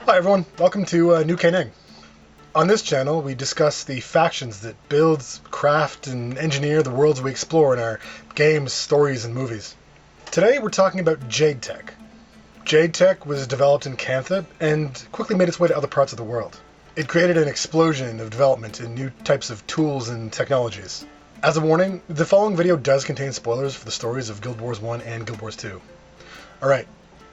Hi everyone, welcome to New Canaan. On this channel, we discuss the factions that build, craft, and engineer the worlds we explore in our games, stories, and movies. Today we're talking about Jade Tech. Jade Tech was developed in Cantha and quickly made its way to other parts of the world. It created an explosion of development in new types of tools and technologies. As a warning, the following video does contain spoilers for the stories of Guild Wars 1 and Guild Wars 2. Alright,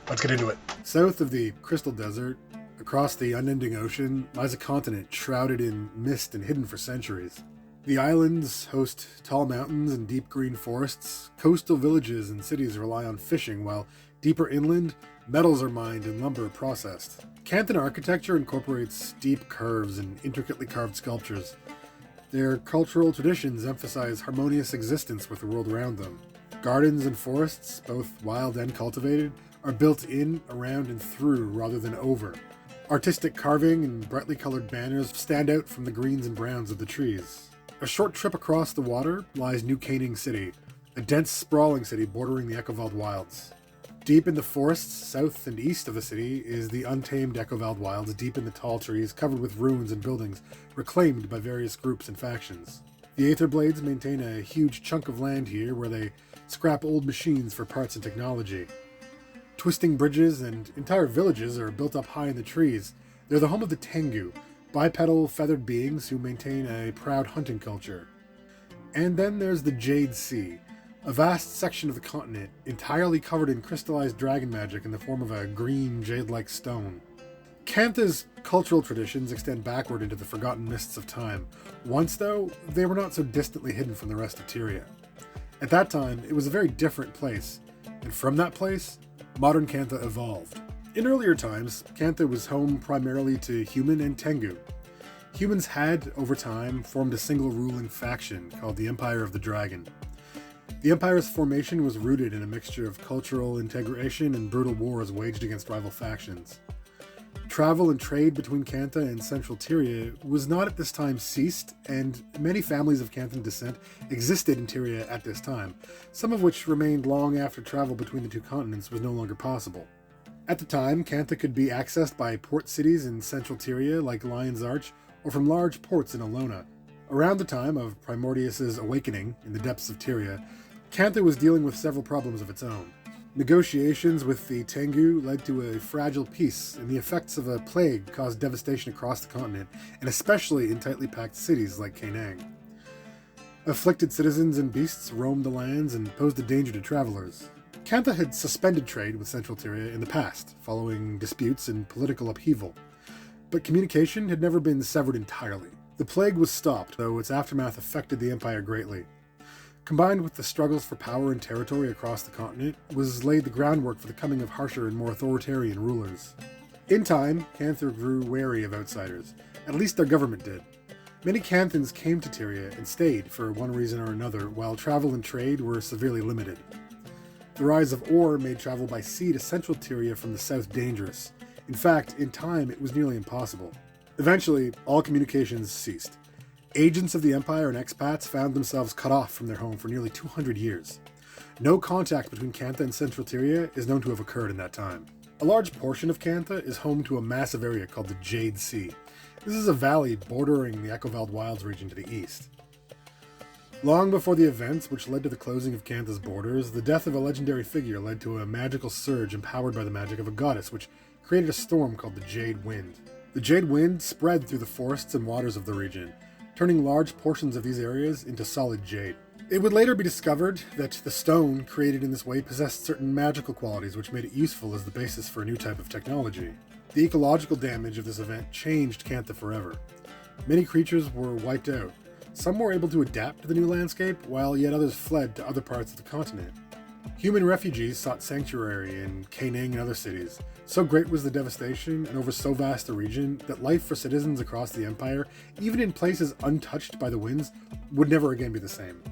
let's get into it. South of the Crystal Desert, across the unending ocean, lies a continent shrouded in mist and hidden for centuries. The islands host tall mountains and deep green forests. Coastal villages and cities rely on fishing, while deeper inland, metals are mined and lumber processed. Canthan architecture incorporates deep curves and intricately carved sculptures. Their cultural traditions emphasize harmonious existence with the world around them. Gardens and forests, both wild and cultivated, are built in, around, and through rather than over. Artistic carving and brightly colored banners stand out from the greens and browns of the trees. A short trip across the water lies New Canaan City, a dense, sprawling city bordering the Echovald Wilds. Deep in the forests south and east of the city is the untamed Echovald Wilds, deep in the tall trees covered with ruins and buildings reclaimed by various groups and factions. The Aetherblades maintain a huge chunk of land here where they scrap old machines for parts and technology. Twisting bridges and entire villages are built up high in the trees. They're the home of the Tengu, bipedal feathered beings who maintain a proud hunting culture. And then there's the Jade Sea, a vast section of the continent entirely covered in crystallized dragon magic in the form of a green jade-like stone. Cantha's cultural traditions extend backward into the forgotten mists of time. Once, though, they were not so distantly hidden from the rest of Tyria. At that time, it was a very different place, and from that place, modern Cantha evolved. In earlier times, Cantha was home primarily to human and Tengu. Humans had, over time, formed a single ruling faction called the Empire of the Dragon. The Empire's formation was rooted in a mixture of cultural integration and brutal wars waged against rival factions. Travel and trade between Cantha and central Tyria was not at this time ceased, and many families of Canthan descent existed in Tyria at this time, some of which remained long after travel between the two continents was no longer possible. At the time, Cantha could be accessed by port cities in central Tyria like Lion's Arch, or from large ports in Alona. Around the time of Primordius's awakening in the depths of Tyria, Cantha was dealing with several problems of its own. Negotiations with the Tengu led to a fragile peace, and the effects of a plague caused devastation across the continent, and especially in tightly packed cities like Canaan. Afflicted citizens and beasts roamed the lands and posed a danger to travelers. Cantha had suspended trade with Central Tyria in the past, following disputes and political upheaval, but communication had never been severed entirely. The plague was stopped, though its aftermath affected the Empire greatly. Combined with the struggles for power and territory across the continent, was laid the groundwork for the coming of harsher and more authoritarian rulers. In time, Cantha grew wary of outsiders. At least their government did. Many Canthans came to Tyria and stayed for one reason or another, while travel and trade were severely limited. The rise of ore made travel by sea to central Tyria from the south dangerous. In fact, in time, it was nearly impossible. Eventually, all communications ceased. Agents of the Empire and expats found themselves cut off from their home for nearly 200 years. No contact between Cantha and Central Tyria is known to have occurred in that time. A large portion of Cantha is home to a massive area called the Jade Sea. This is a valley bordering the Echovald Wilds region to the east. Long before the events which led to the closing of Cantha's borders, the death of a legendary figure led to a magical surge empowered by the magic of a goddess, which created a storm called the Jade Wind. The Jade Wind spread through the forests and waters of the region, turning large portions of these areas into solid jade. It would later be discovered that the stone created in this way possessed certain magical qualities which made it useful as the basis for a new type of technology. The ecological damage of this event changed Cantha forever. Many creatures were wiped out. Some were able to adapt to the new landscape, while yet others fled to other parts of the continent. Human refugees sought sanctuary in Canaan and other cities. So great was the devastation, and over so vast a region, that life for citizens across the Empire, even in places untouched by the winds, would never again be the same.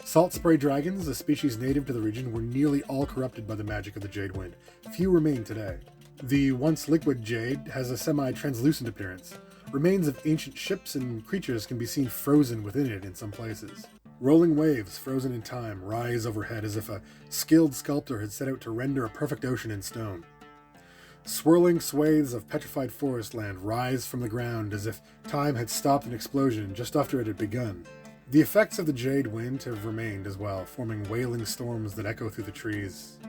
Salt spray dragons, a species native to the region, were nearly all corrupted by the magic of the Jade Wind. Few remain today. The once liquid jade has a semi-translucent appearance. Remains of ancient ships and creatures can be seen frozen within it in some places. Rolling waves, frozen in time, rise overhead as if a skilled sculptor had set out to render a perfect ocean in stone. Swirling swathes of petrified forest land rise from the ground as if time had stopped an explosion just after it had begun. The effects of the Jade wind have remained as well, forming wailing storms that echo through the trees.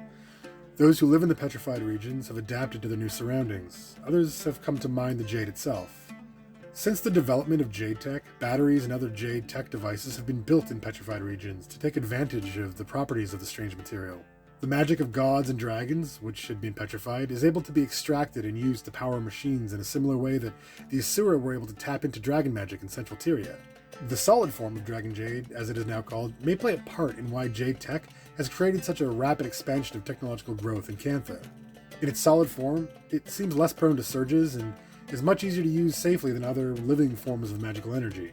Those who live in the petrified regions have adapted to their new surroundings. Others have come to mine the Jade itself. Since the development of Jade tech, batteries and other Jade tech devices have been built in petrified regions to take advantage of the properties of the strange material. The magic of gods and dragons, which had been petrified, is able to be extracted and used to power machines in a similar way that the Asura were able to tap into dragon magic in central Tyria. The solid form of Dragon Jade, as it is now called, may play a part in why Jade tech has created such a rapid expansion of technological growth in Cantha. In its solid form, it seems less prone to surges and is much easier to use safely than other living forms of magical energy.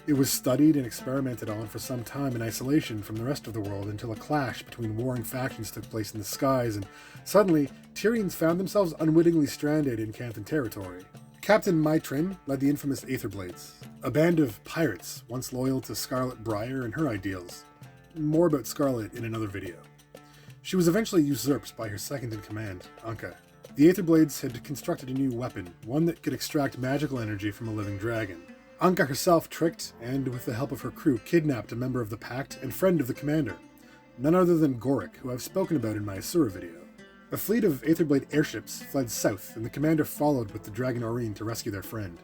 It was studied and experimented on for some time in isolation from the rest of the world until a clash between warring factions took place in the skies, and suddenly, Tyrians found themselves unwittingly stranded in Canthan territory. Captain Maitrin led the infamous Aetherblades, a band of pirates once loyal to Scarlet Briar and her ideals. More about Scarlet in another video. She was eventually usurped by her second-in-command, Anka. The Aetherblades had constructed a new weapon, one that could extract magical energy from a living dragon. Anka herself tricked, and with the help of her crew, kidnapped a member of the Pact and friend of the commander, none other than Gorik, who I've spoken about in my Asura video. A fleet of Aetherblade airships fled south, and the commander followed with the Dragon Aurene to rescue their friend.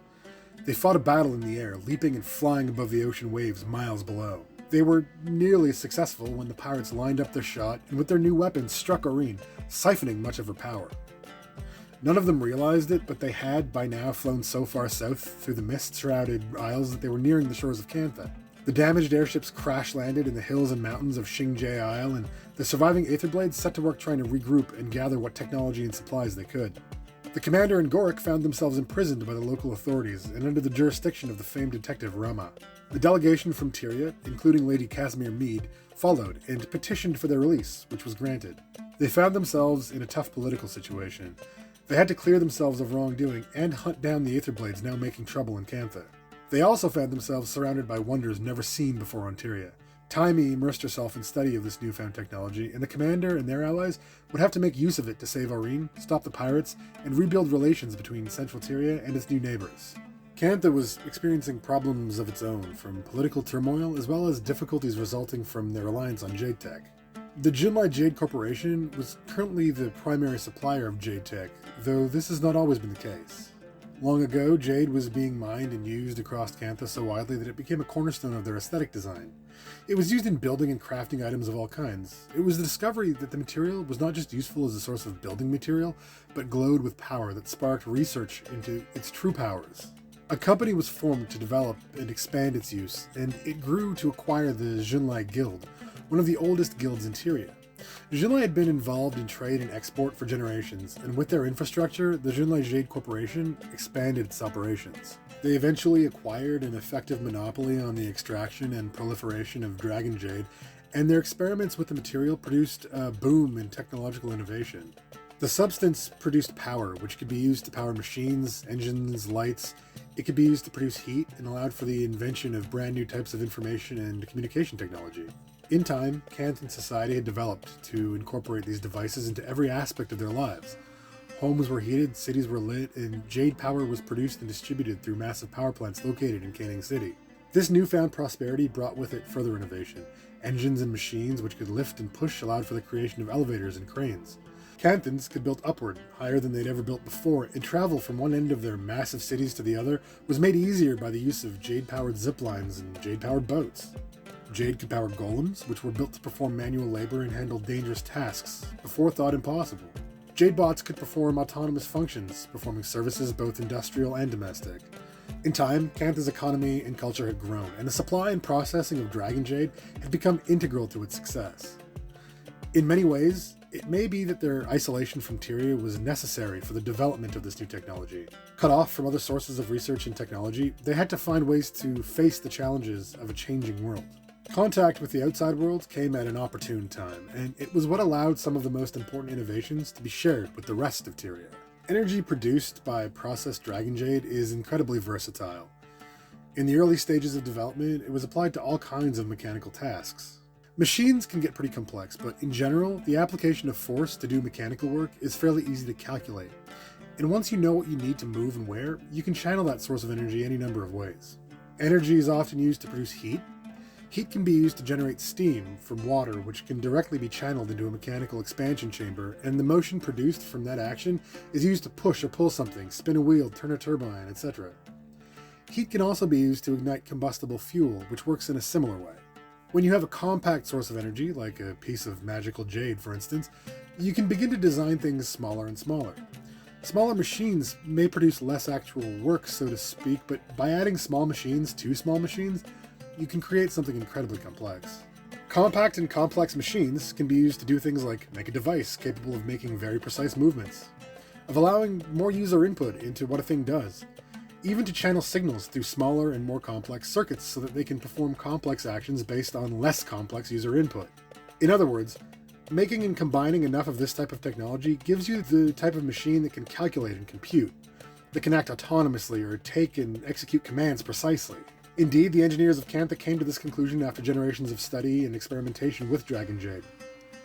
They fought a battle in the air, leaping and flying above the ocean waves miles below. They were nearly successful when the pirates lined up their shot, and with their new weapons struck Aurene, siphoning much of her power. None of them realized it, but they had, by now, flown so far south through the mist-shrouded isles that they were nearing the shores of Cantha. The damaged airships crash-landed in the hills and mountains of Xingjie Isle, and the surviving Aetherblades set to work trying to regroup and gather what technology and supplies they could. The commander and Gorik found themselves imprisoned by the local authorities and under the jurisdiction of the famed detective Rama. The delegation from Tyria, including Lady Casimir Mead, followed and petitioned for their release, which was granted. They found themselves in a tough political situation. They had to clear themselves of wrongdoing and hunt down the Aetherblades now making trouble in Cantha. They also found themselves surrounded by wonders never seen before on Tyria. Taimi immersed herself in study of this newfound technology, and the commander and their allies would have to make use of it to save Aurene, stop the pirates, and rebuild relations between Central Tyria and its new neighbors. Cantha was experiencing problems of its own, from political turmoil as well as difficulties resulting from their reliance on Jade tech. The Xunlai Jade Corporation was currently the primary supplier of Jade tech, though this has not always been the case. Long ago, Jade was being mined and used across Cantha so widely that it became a cornerstone of their aesthetic design. It was used in building and crafting items of all kinds. It was the discovery that the material was not just useful as a source of building material, but glowed with power that sparked research into its true powers. A company was formed to develop and expand its use, and it grew to acquire the Xunlai Guild, one of the oldest guilds in Tyria. Xunlai had been involved in trade and export for generations, and with their infrastructure, the Xunlai Jade Corporation expanded its operations. They eventually acquired an effective monopoly on the extraction and proliferation of Dragon Jade, and their experiments with the material produced a boom in technological innovation. The substance produced power, which could be used to power machines, engines, lights. It could be used to produce heat and allowed for the invention of brand new types of information and communication technology. In time, Canthan society had developed to incorporate these devices into every aspect of their lives. Homes were heated, cities were lit, and jade power was produced and distributed through massive power plants located in Canning City. This newfound prosperity brought with it further innovation. Engines and machines which could lift and push allowed for the creation of elevators and cranes. Canthans could build upward, higher than they'd ever built before, and travel from one end of their massive cities to the other was made easier by the use of jade-powered ziplines and jade-powered boats. Jade could power golems, which were built to perform manual labor and handle dangerous tasks, before thought impossible. Jade bots could perform autonomous functions, performing services both industrial and domestic. In time, Cantha's economy and culture had grown, and the supply and processing of Dragon Jade had become integral to its success. In many ways, it may be that their isolation from Tyria was necessary for the development of this new technology. Cut off from other sources of research and technology, they had to find ways to face the challenges of a changing world. Contact with the outside world came at an opportune time, and it was what allowed some of the most important innovations to be shared with the rest of Tyria. Energy produced by processed Dragon Jade is incredibly versatile. In the early stages of development, it was applied to all kinds of mechanical tasks. Machines can get pretty complex, but in general, the application of force to do mechanical work is fairly easy to calculate. And once you know what you need to move and where, you can channel that source of energy any number of ways. Energy is often used to produce heat. Heat can be used to generate steam from water, which can directly be channeled into a mechanical expansion chamber, and the motion produced from that action is used to push or pull something, spin a wheel, turn a turbine, etc. Heat can also be used to ignite combustible fuel, which works in a similar way. When you have a compact source of energy, like a piece of magical jade for instance, you can begin to design things smaller and smaller. Smaller machines may produce less actual work, so to speak, but by adding small machines to small machines, you can create something incredibly complex. Compact and complex machines can be used to do things like make a device capable of making very precise movements, of allowing more user input into what a thing does, even to channel signals through smaller and more complex circuits so that they can perform complex actions based on less complex user input. In other words, making and combining enough of this type of technology gives you the type of machine that can calculate and compute, that can act autonomously or take and execute commands precisely. Indeed, the engineers of Cantha came to this conclusion after generations of study and experimentation with Dragon Jade.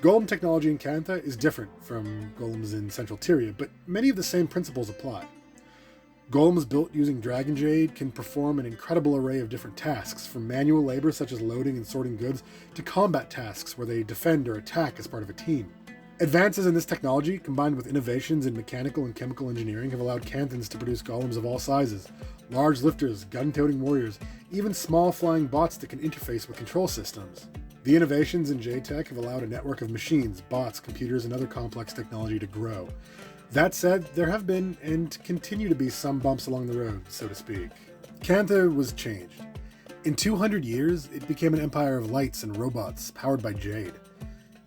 Golem technology in Cantha is different from golems in Central Tyria, but many of the same principles apply. Golems built using Dragon Jade can perform an incredible array of different tasks, from manual labor such as loading and sorting goods, to combat tasks where they defend or attack as part of a team. Advances in this technology, combined with innovations in mechanical and chemical engineering, have allowed Canthans to produce golems of all sizes, large lifters, gun-toting warriors, even small flying bots that can interface with control systems. The innovations in Jade Tech have allowed a network of machines, bots, computers, and other complex technology to grow. That said, there have been, and continue to be, some bumps along the road, so to speak. Cantha was changed. In 200 years, it became an empire of lights and robots, powered by Jade.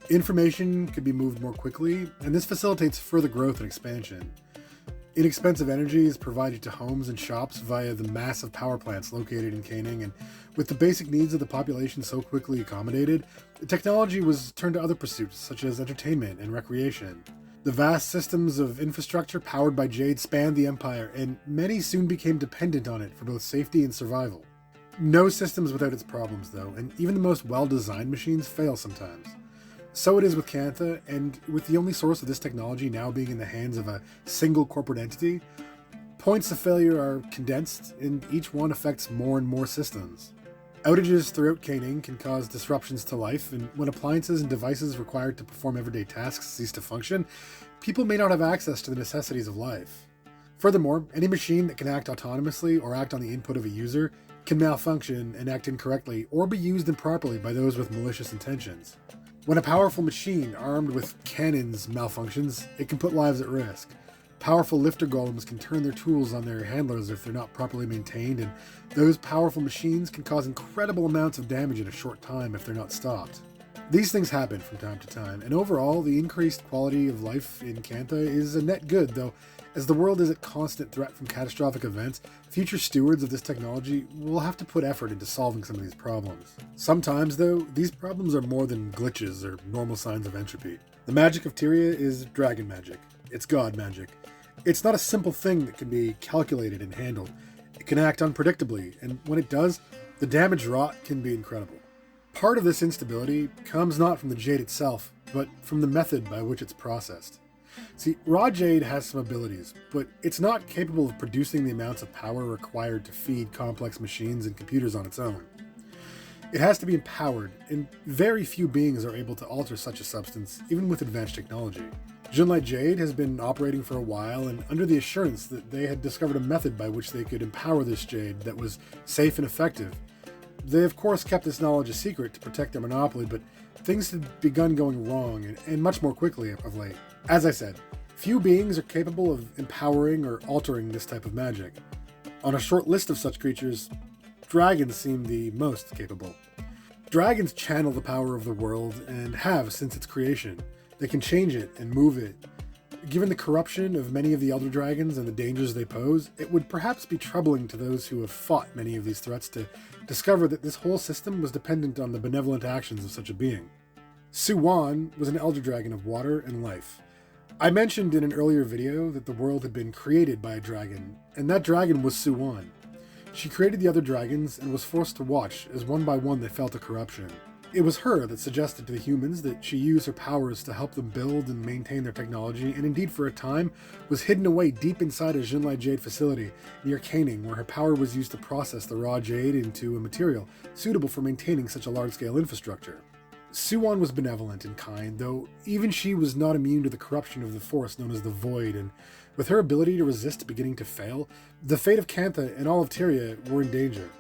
Information could be moved more quickly, and this facilitates further growth and expansion. Inexpensive energy is provided to homes and shops via the massive power plants located in Canning, and with the basic needs of the population so quickly accommodated, the technology was turned to other pursuits such as entertainment and recreation. The vast systems of infrastructure powered by Jade spanned the empire, and many soon became dependent on it for both safety and survival. No system's without its problems though, and even the most well-designed machines fail sometimes. So it is with Cantha, and with the only source of this technology now being in the hands of a single corporate entity, points of failure are condensed, and each one affects more and more systems. Outages throughout Canning can cause disruptions to life, and when appliances and devices required to perform everyday tasks cease to function, people may not have access to the necessities of life. Furthermore, any machine that can act autonomously or act on the input of a user can malfunction and act incorrectly, or be used improperly by those with malicious intentions. When a powerful machine armed with cannons malfunctions, it can put lives at risk. Powerful lifter golems can turn their tools on their handlers if they're not properly maintained, and those powerful machines can cause incredible amounts of damage in a short time if they're not stopped. These things happen from time to time, and overall, the increased quality of life in Cantha is a net good, though as the world is at constant threat from catastrophic events, future stewards of this technology will have to put effort into solving some of these problems. Sometimes, though, these problems are more than glitches or normal signs of entropy. The magic of Tyria is dragon magic. It's god magic. It's not a simple thing that can be calculated and handled. It can act unpredictably, and when it does, the damage wrought can be incredible. Part of this instability comes not from the jade itself, but from the method by which it's processed. See, raw jade has some abilities, but it's not capable of producing the amounts of power required to feed complex machines and computers on its own. It has to be empowered, and very few beings are able to alter such a substance, even with advanced technology. Xunlai Jade has been operating for a while, and under the assurance that they had discovered a method by which they could empower this jade that was safe and effective. They of course kept this knowledge a secret to protect their monopoly, but things had begun going wrong, and much more quickly of late. As I said, few beings are capable of empowering or altering this type of magic. On a short list of such creatures, dragons seem the most capable. Dragons channel the power of the world, and have since its creation. They can change it and move it. Given the corruption of many of the elder dragons and the dangers they pose, it would perhaps be troubling to those who have fought many of these threats to discover that this whole system was dependent on the benevolent actions of such a being. Suwan was an elder dragon of water and life. I mentioned in an earlier video that the world had been created by a dragon, and that dragon was Suwan. She created the other dragons and was forced to watch as one by one they fell to corruption. It was her that suggested to the humans that she use her powers to help them build and maintain their technology, and indeed for a time was hidden away deep inside a Xunlai Jade facility near Canning, where her power was used to process the raw jade into a material suitable for maintaining such a large-scale infrastructure. Suwon was benevolent and kind, though even she was not immune to the corruption of the force known as the Void, and with her ability to resist beginning to fail, the fate of Cantha and all of Tyria were in danger.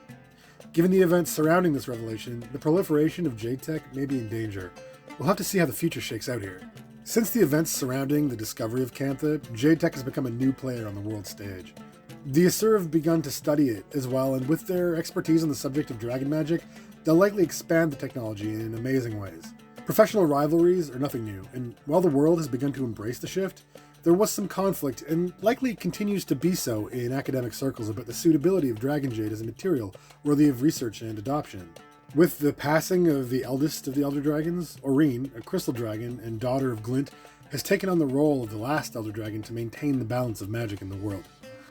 Given the events surrounding this revelation, the proliferation of Jade tech may be in danger. We'll have to see how the future shakes out here. Since the events surrounding the discovery of Cantha, Jade tech has become a new player on the world stage. The Asur have begun to study it as well, and with their expertise on the subject of dragon magic, they'll likely expand the technology in amazing ways. Professional rivalries are nothing new, and while the world has begun to embrace the shift, there was some conflict, and likely continues to be so in academic circles, about the suitability of dragon jade as a material worthy of research and adoption. With the passing of the eldest of the Elder Dragons, Aurene, a crystal dragon and daughter of Glint, has taken on the role of the last Elder Dragon to maintain the balance of magic in the world.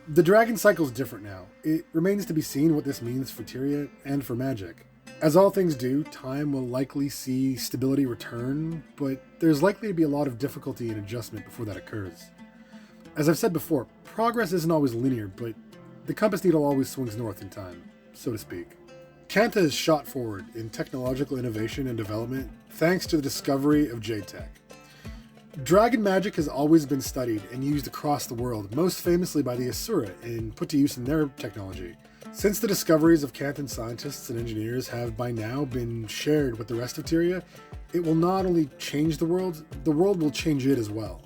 The dragon cycle is different now. It remains to be seen what this means for Tyria and for magic. As all things do, time will likely see stability return, but there's likely to be a lot of difficulty and adjustment before that occurs. As I've said before, progress isn't always linear, but the compass needle always swings north in time, so to speak. Cantha has shot forward in technological innovation and development thanks to the discovery of Jade tech. Dragon magic has always been studied and used across the world, most famously by the Asura and put to use in their technology. Since the discoveries of Canthan scientists and engineers have by now been shared with the rest of Tyria, it will not only change the world will change it as well.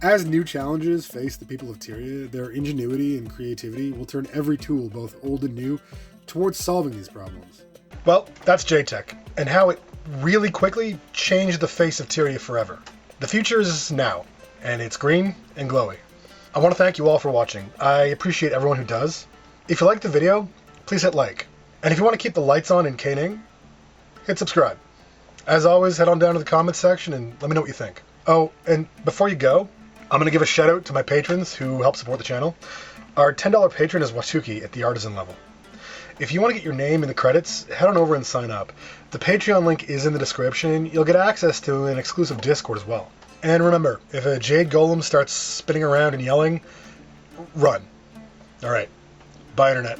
As new challenges face the people of Tyria, their ingenuity and creativity will turn every tool, both old and new, towards solving these problems. Well, that's Jade tech, and how it really quickly changed the face of Tyria forever. The future is now, and it's green and glowy. I want to thank you all for watching. I appreciate everyone who does. If you liked the video, please hit like. And if you want to keep the lights on in Canning, hit subscribe. As always, head on down to the comments section and let me know what you think. Oh, and before you go, I'm going to give a shout out to my patrons who help support the channel. Our $10 patron is Watuki at the artisan level. If you want to get your name in the credits, head on over and sign up. The Patreon link is in the description. You'll get access to an exclusive Discord as well. And remember, if a Jade Golem starts spinning around and yelling, run. Alright. Bye, Internet.